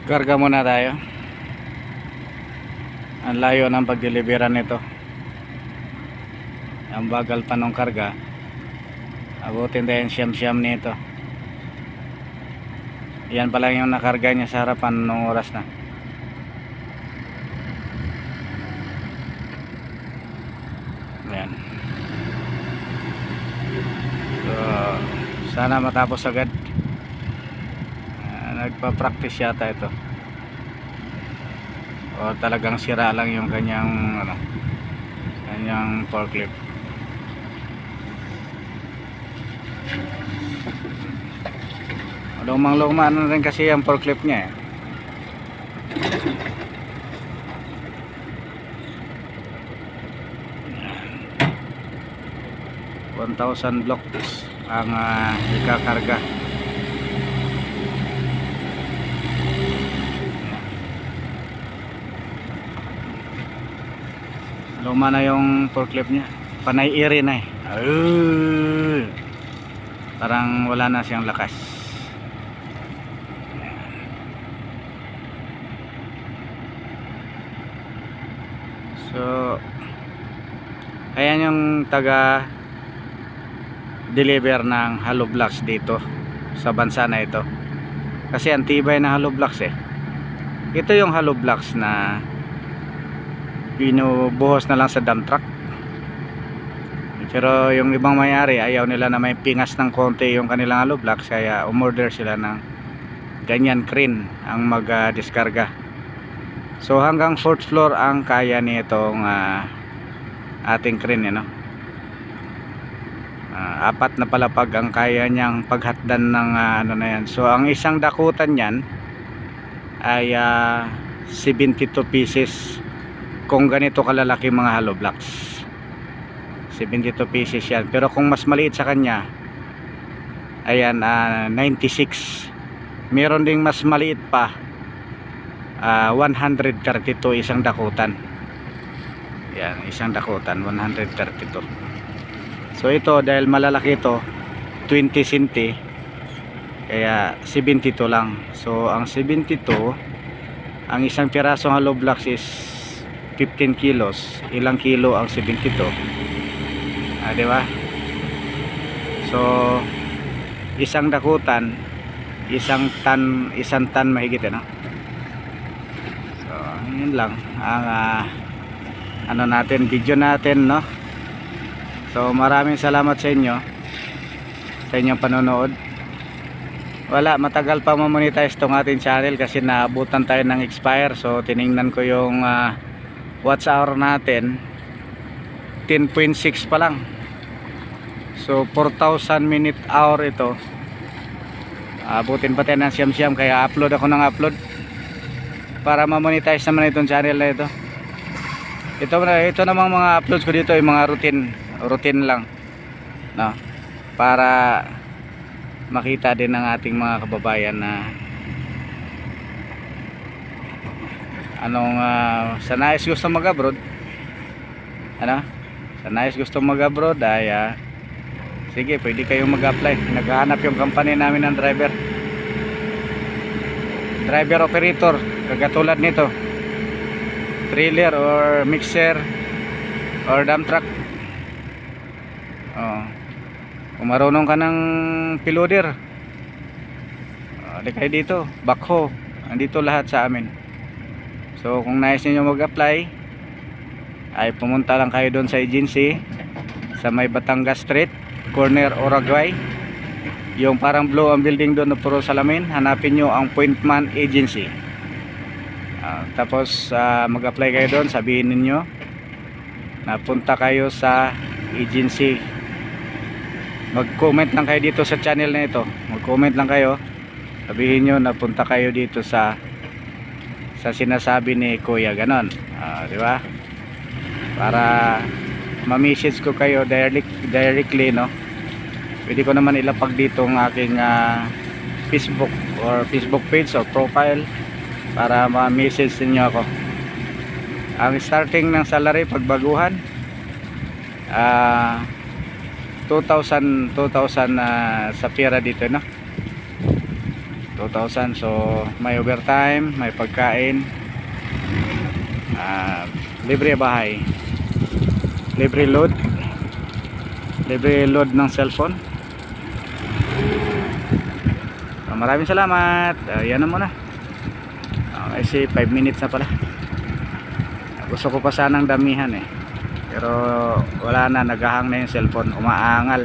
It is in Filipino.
Karga muna tayo. Ang layo ng pagdeliveran nito. Ang bagal pa ng karga. Abutin tayo yung siyam-siyam nito. Yan pa lang yung nakarga niya sa harapan nung oras na. Ayan. So, sana matapos agad. Nagpa-practice yata ito. O talagang sira lang yung kanyang kanyang forklift. Lumang-luma na rin kasi yung forklift niya eh. Yan. 1,000 blocks ang ikakarga. Luma na yung forklift niya. Panay iri na eh. Parang wala na siyang lakas. So ayan yung taga deliver ng hollow blocks dito sa bansa na ito. Kasi ang tibay na hollow blocks eh. Ito yung hollow blocks na binubuhos na lang sa dump truck. Pero yung ibang may-ari ayaw nila na may pingas ng konti yung kanilang hollow blocks, kaya umorder sila ng ganyan crane ang mag-diskarga. So hanggang 4th floor ang kaya nitong ating crane, no? 4 na palapag ang kaya niyang paghatdan ng ano na yan. So ang isang dakutan niyan ay 72 pieces kung ganito kalalaki mga hollow blocks. 72 pieces yan. Pero kung mas maliit sa kanya, ayan, 96. Meron ding mas maliit pa, 132 isang dakutan. Yan, isang dakutan 132. So ito dahil malalaki ito, 20 cm, kaya 72 lang. So ang 72, ang isang pirasong hollow blocks is 15 kilos. Ilang kilo ang 72? Di ba? So isang dakutan, isang tan mahigit, no? So yun lang ang ano natin, video natin, no? So maraming salamat sa inyo sa inyong panonood. Wala, matagal pa ma-monetize tong ating channel kasi naabutan tayo ng expire. So tiningnan ko yung watch hour natin, 10.6 pa lang. So 4,000 minute hour ito. Abutin pa tayo ng siyam-siyam, kaya upload ako ng upload para ma-monetize naman itong channel na ito. Ito namang mga uploads ko dito ay mga routine lang, no? Para makita din ng ating mga kababayan na anong sa nais gusto mag-abroad, ano? Sa nais gusto mag-abroad ay sige, pwede kayong mag-apply. Naghahanap yung company namin ng driver operator, kagatulad nito, trailer or mixer or dump truck. Kung marunong ka ng piloder, di kayo dito, backhoe, andito lahat sa amin. So kung nais niyo mag-apply, ay pumunta lang kayo doon sa agency sa may Batangas Street, corner Uruguay, yung parang blue ang building doon na puro salamin. Hanapin nyo ang Pointman Agency. Tapos mag-apply kayo doon, sabihin niyo napunta kayo sa agency. Mag-comment lang kayo dito sa channel na ito, mag-comment lang kayo, sabihin nyo napunta kayo dito sa sinasabi ni Kuya, ganon. Di ba? Para ma-message ko kayo directly, no? Pwede ko naman ilapag dito ang aking Facebook or Facebook page or profile para ma-message niyo ako. Ang starting ng salary pagbaguhan, 2,000 sa pera dito, no? 2,000. So may overtime, may pagkain, libre bahay, libre load ng cellphone. So, maraming salamat. Yan na muna. Kasi 5 minutes na pala. Gusto ko pa sanang damihan pero wala na, naghahang na yung cellphone, umaangal.